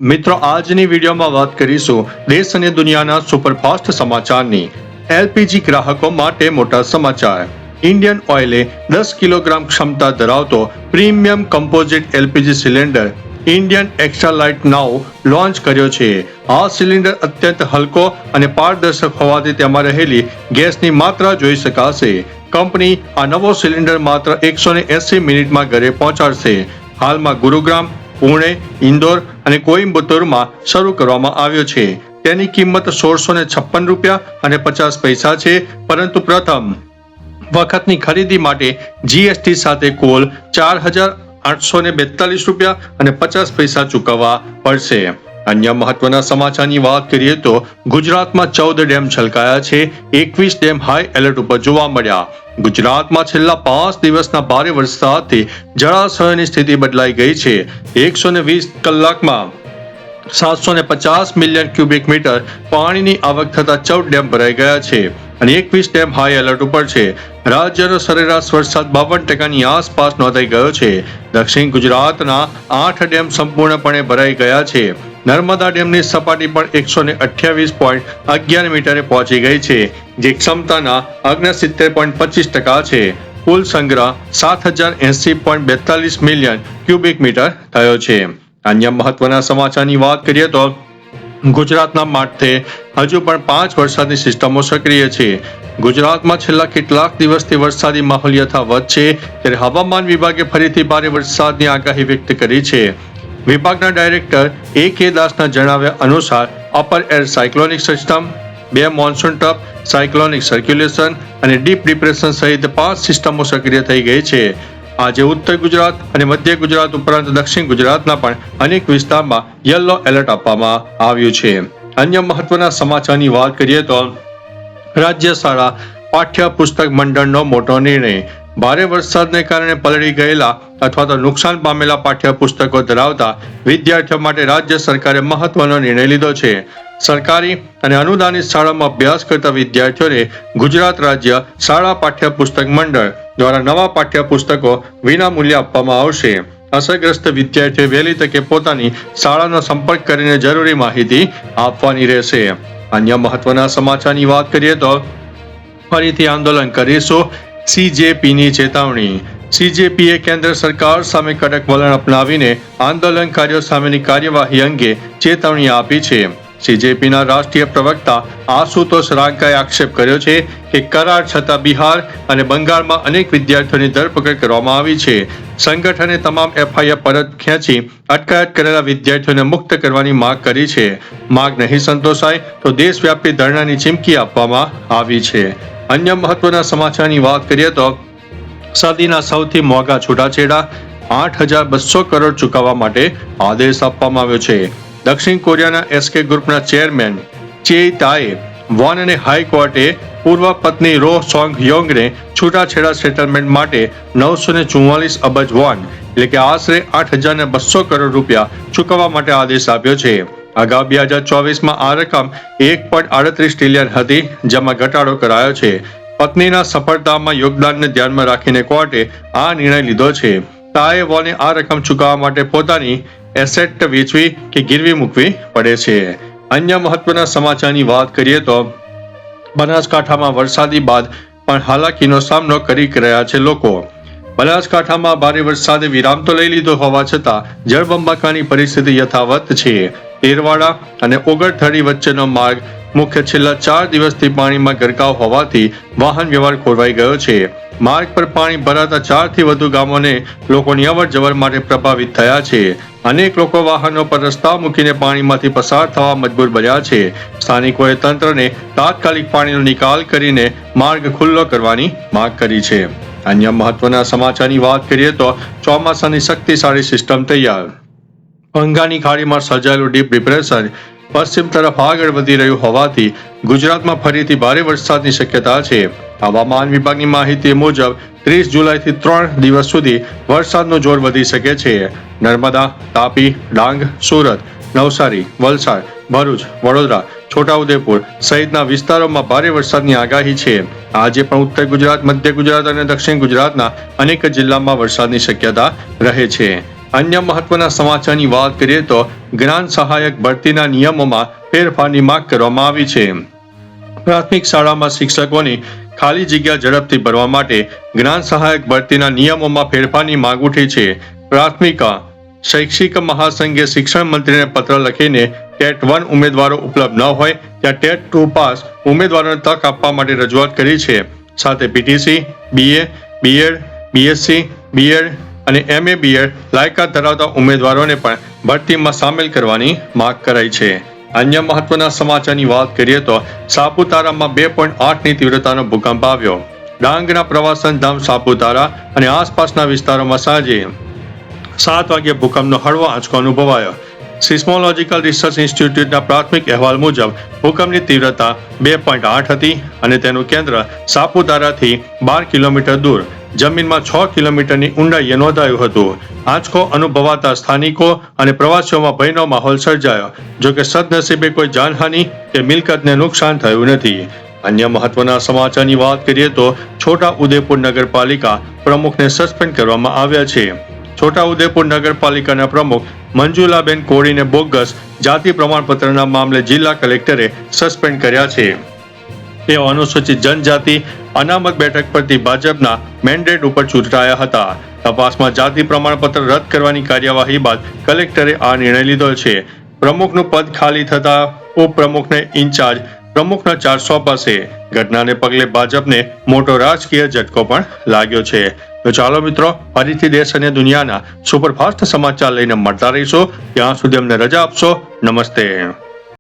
મિત્રો આજની વિડીયોમાં વાત કરીશું દેશ અને દુનિયાના સુપરફાસ્ટ સમાચારની। એલપીજી ગ્રાહકો માટે મોટા સમાચાર। ઇન્ડિયન ઓઇલે 10 કિલોગ્રામ ક્ષમતા ધરાવતો premium composite LPG cylinder Indian extra light now launch કર્યો છે। આ સિલિન્ડર અત્યંત હલકો અને પારદર્શક હોવાથી તેમાં રહેલી ગેસની માત્રા જોઈ શકાશે। કંપની આ નવો સિલિન્ડર માત્ર 180 મિનિટમાં ઘરે પહોંચાડશે। હાલમાં ગુરુગ્રામ, પુણે, ઇન્દોર અને કોઇમ્બતુરમાં શરૂ કરવામાં આવ્યો છે। તેની કિંમત 1656 રૂપિયા અને 50 પૈસા છે, પરંતુ પ્રથમ વખતની ખરીદી માટે જીએસટી સાથે કુલ 4842 રૂપિયા અને 50 પૈસા ચૂકવવા પડશે। અન્ય મહત્વના સમાચારની વાત કરીએ તો ગુજરાતમાં 14 ડેમ છલકાયા છે। 21 ડેમ હાઈ એલર્ટ ઉપર જોવા મળ્યા। ગુજરાતમાં છેલ્લા 5 દિવસના ભારે વરસાદથી જળાશયોની સ્થિતિ બદલાઈ ગઈ છે। 120 કલાકમાં 750 મિલિયન ક્યુબિક મીટર પાણીની આવક થતા 14 ડેમ ભરાઈ ગયા છે અને 21 ડેમ હાઈ એલર્ટ ઉપર છે। રાજ્યનો સરેરાશ વરસાદ 52% આસપાસ નોંધાઈ ગયો છે। દક્ષિણ ગુજરાતના 8 ડેમ સંપૂર્ણપણે ભરાઈ ગયા છે। નર્મદા ડેમની સપાટી પણ 128.11 મીટરે પહોંચી ગઈ છે, જે ક્ષમતાના 69.25% છે। કુલ સંગ્રહ 7080.42 મિલિયન ક્યુબિક મીટર થયો છે। અન્ય મહત્વના સમાચારની વાત કરીએ તો ગુજરાતના માથે હજુ પણ 5 વરસાદની સિસ્ટમો સક્રિય છે। ગુજરાતમાં છેલ્લા કેટલાક દિવસથી વરસાદી માહોલ યથાવત છે, ત્યારે હવામાન વિભાગે ફરીથી ભારે વરસાદની આગાહી વ્યક્ત કરી છે। વિભાગના ડાયરેક્ટર A.K. દાસના જણાવ્યા અનુસાર upper air cyclonic system, 2 monsoon trough, cyclonic circulation અને ડીપ ડિપ્રેશન સહિત 5 સિસ્ટમો સક્રિય થઈ ગઈ છે। આજે ઉત્તર ગુજરાત અને મધ્ય ગુજરાત ઉપરાંત દક્ષિણ ગુજરાતના પણ અનેક વિસ્તારમાં યલો એલર્ટ આપવામાં આવ્યું છે। અન્ય મહત્વના સમાચારની વાત કરીએ તો રાજ્ય શાળા પાઠ્ય પુસ્તક મંડળનો મોટો નિર્ણય। ભારે વરસાદને કારણે પલળી ગયેલા અથવા તો નુકસાન પામેલા પાઠ્ય પુસ્તકો ધરાવતા વિદ્યાર્થીઓ માટે રાજ્ય સરકારે મહત્વનો નિર્ણય લીધો છે। સરકારી અને અનુદાનિત શાળામાં અભ્યાસ કરતા વિદ્યાર્થીઓને ગુજરાત રાજ્ય શાળા પાઠ્ય પુસ્તક મંડળ દ્વારા નવા પાઠ્ય પુસ્તકો વિના મૂલ્યે આપવામાં આવશે। અસરગ્રસ્ત વિદ્યાર્થીઓએ વહેલી તકે પોતાની શાળાનો સંપર્ક કરીને જરૂરી માહિતી આપવાની રહેશે। અન્ય મહત્વના સમાચારની વાત કરીએ તો ફરીથી આંદોલન કરીશું, CJPની ચેતવણી। CJPએ કેન્દ્ર સરકાર સામે કડક વલણ અપનાવીને આંદોલનકારીઓ સામેની કાર્યવાહી અંગે ચેતવણી આપી છે। CJPના રાષ્ટ્રીય પ્રવક્તા આશુતોષ રાંકાએ આક્ષેપ કર્યો છે કે કરાર છતાં બિહાર અને બંગાળમાં અનેક વિદ્યાર્થીઓની ધરપકડ કરવામાં આવી છે। સંગઠને તમામ FIR પરત ખેંચી અટકાયત કરેલા વિદ્યાર્થીઓને મુક્ત કરવાની માંગ કરી છે। માંગ નહીં સંતોષાય તો દેશવ્યાપી ધરણાની ચીમકી આપવામાં આવી છે। અન્ય મહત્વના સમાચારની વાત કરીએ તો સદીના સૌથી મોંઘા છૂટાછેડા 8200 કરોડ ચૂકવવા માટે આદેશ આપવામાં આવ્યો છે। દક્ષિણ કોરિયાના SK ગ્રુપના ચેરમેન ચેઈ તાએ વોન અને હાઈકોર્ટે પૂર્વ પત્ની રો સોંગ યોંગને છૂટાછેડા સેટલમેન્ટ માટે 944 અબજ વોન એટલે કે આશરે 8200 કરોડ રૂપિયા ચૂકવવા માટે આદેશ આપ્યો છે। અગાઉ 2024માં આ રકમ 1.38 ટ્રિલિયન હતી, જેમાં ઘટાડો કરાયો છે। પત્નીના સફળતામાં યોગદાનને ધ્યાનમાં રાખીને કોર્ટે આ નિર્ણય લીધો છે। તાએ વોને આ રકમ ચૂકવવા માટે પોતાની એસેટ વેચવી કે ગીરવી મૂકવી પડે છે। અન્ય મહત્વના સમાચારની વાત કરીએ તો બનાસકાંઠામાં વરસાદી બાદ પણ હાલાકીનો સામનો કરી રહ્યા છે લોકો। બનાસકાંઠામાં ભારે વરસાદે વિરામ તો લઈ લીધો હોવા છતાં જળબંબાકારની પરિસ્થિતિ યથાવત છે। તેરવાડા અને ઓગળથડી વચ્ચેનો માર્ગ મુખ્ય છેલ્લા 4 દિવસથી પાણીમાં ગરકાવ હોવાથી વાહન વ્યવહાર ખોરવાઈ ગયો છે। માર્ગ પર પાણી ભરાતા 4 થી વધુ ગામોને લોકોની અવરજવર માટે પ્રભાવિત થયા છે। અનેક લોકો વાહનો પર રસ્તા મૂકીને પાણીમાંથી પસાર થવા મજબૂર બન્યા છે। સ્થાનિકોએ તંત્રને તાત્કાલિક પાણીનો નિકાલ કરીને માર્ગ ખુલ્લો કરવાની માંગ કરી છે। અન્ય મહત્વના સમાચારની વાત કરીએ તો ચોમાસાની શક્તિશાળી સિસ્ટમ તૈયાર। બંગાળની ખાડીમાં સર્જાયેલું ડીપ ડિપ્રેશન પશ્ચિમ તરફ આગળ વધી રહ્યું હોવાથી ગુજરાતમાં ફરીથી ભારે વરસાદની શક્યતા છે। હવામાન વિભાગની માહિતી મુજબ 30 જુલાઈથી 3 દિવસ સુધી વરસાદનું જોર વધી શકે છે। નર્મદા, તાપી, ડાંગ, સુરત, નવસારી, વલસાડ, ભરૂચ, વડોદરા, છોટાઉદેપુર સહિતના વિસ્તારોમાં ભારે વરસાદની આગાહી છે। આજે પણ ઉત્તર ગુજરાત, મધ્ય ગુજરાત અને દક્ષિણ ગુજરાતના અનેક જિલ્લામાં વરસાદની શક્યતા રહે છે। અન્ય મહત્વના સમાચારની વાત કરીએ તો જ્ઞાન સહાયક ભરતીના નિયમોમાં ફેરફારની માંગ કરવામાં આવી છે. પ્રાથમિક શાળામાં શિક્ષકોની ખાલી જગ્યા ઝડપથી ભરવા માટે જ્ઞાન સહાયક ભરતીના નિયમોમાં ફેરફારની માંગ ઉઠી છે. પ્રાથમિક શૈક્ષિક મહાસંઘે શિક્ષણ મંત્રીને પત્ર લખીને ટેટ 1 ઉમેદવારો ઉપલબ્ધ ન હોય ત્યાં ટેટ 2 પાસ ઉમેદવારોને તક આપવા માટે રજૂઆત કરી છે. સાથે PTC, BA, BEd, BSc, BEd અને એમએ બીએડ લાયકાત ધરાવતા ઉમેદવારોને પણ ભરતીમાં સામેલ કરવાની માંગ કરાઈ છે. અન્ય મહત્વના સમાચારની વાત કરીએ તો સાપુતારામાં 2.8ની તીવ્રતાનો ભૂકંપ આવ્યો. ડાંગના પ્રવાસન ધામ સાપુતારા અને આસપાસના વિસ્તારોમાં સાંજે 7 વાગ્યે ભૂકંપનો હળવો આંચકો અનુભવાયો. સિસ્મોલોજીકલ રિસર્ચ ઇન્સ્ટિટ્યૂટના પ્રાથમિક અહેવાલ મુજબ ભૂકંપની તીવ્રતા 2.8 હતી અને તેનું કેન્દ્ર સાપુતારાથી 12 કિલોમીટર દૂર જમીનમાં 6 કિલોમીટરની ઊંડાઈએ નોંધાયું હતું. આંચકો અનુભવાતા સ્થાનિકો અને પ્રવાસીઓમાં ભયનો માહોલ સર્જાયો. જોકે સદનસીબે કોઈ જાનહાનિ કે મિલકતને નુકસાન થયું નથી. અન્ય મહત્વના સમાચારની વાત કરીએ તો છોટા ઉદેપુર નગરપાલિકા પ્રમુખને સસ્પેન્ડ કરવામાં આવ્યા છે. છોટા ઉદેપુર નગરપાલિકાના પ્રમુખ મંજુલાબેન કોળીને બોગસ જાતિ પ્રમાણપત્રના મામલે જિલ્લા કલેક્ટરે સસ્પેન્ડ કર્યા છે. તેઓ અનુસૂચિત જનજાતિ અનામત બેઠક પરથી ભાજપના મેન્ડેટ ઉપર ચૂંટાયા હતા. તપાસમાં જાતિ પ્રમાણપત્ર રદ કરવાની કાર્યવાહી બાદ કલેક્ટરે આ નિર્ણય લીધો છે. પ્રમુખનું પદ ખાલી થતા ઉપપ્રમુખને ઇન્ચાર્જ પ્રમુખના ચાર્જ સોંપાશે. ઘટનાને પગલે ભાજપને મોટો રાજકીય ઝટકો પણ લાગ્યો છે. તો ચાલો મિત્રો, ફરીથી દેશ અને દુનિયાના સુપરફાસ્ટ સમાચાર લઈને મળતા રહીશું. ત્યાં સુધી અમને રજા આપશો. નમસ્તે.